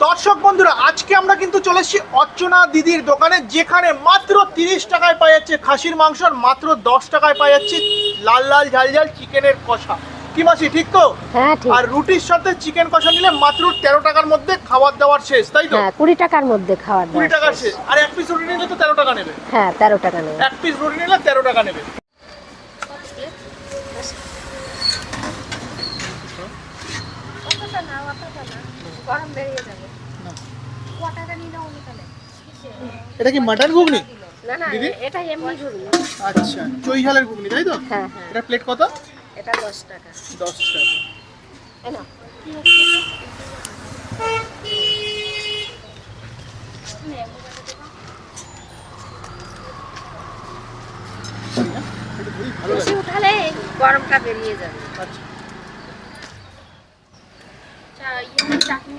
দর্শক বন্ধুরা, আজকে আমরা কিন্তু চলে এসেছি অর্চনা দিদির দোকানে, যেখানে মাত্র 30 টাকায় পাওয়া যাচ্ছে খাসির মাংস, আর মাত্র 10 টাকায় পাওয়া যাচ্ছে লাল লাল ঝাল ঝাল চিকেনের কষা। কি মাসি, ঠিক তো? হ্যাঁ ঠিক। আর রুটির সাথে চিকেন কষা নিলে মাত্র 13 টাকার মধ্যে খাবার দাবার শেষ, তাই তো? হ্যাঁ 20 টাকার মধ্যে খাওয়ার 20 টাকা শেষ। আর এক পিস রুটি নিলে তো 13 টাকা নেবে। হ্যাঁ 13 টাকা নেবে। এক পিস রুটি নিলে 13 টাকা নেবে। এটা কি মাটন ঘুগনি? না না, দিদি? এটা এমনি ঘুগনি। আচ্ছা, চই ঝালের ঘুগনি, তাই তো? হ্যাঁ হ্যাঁ। এটা প্লেট কত? এটা 10 টাকা। 10 টাকা। এই নাও। এটা খুবই ভালো বেশি লাগে। উঠালে গরমটা বেরিয়ে যাবে। আচ্ছা, চাটনি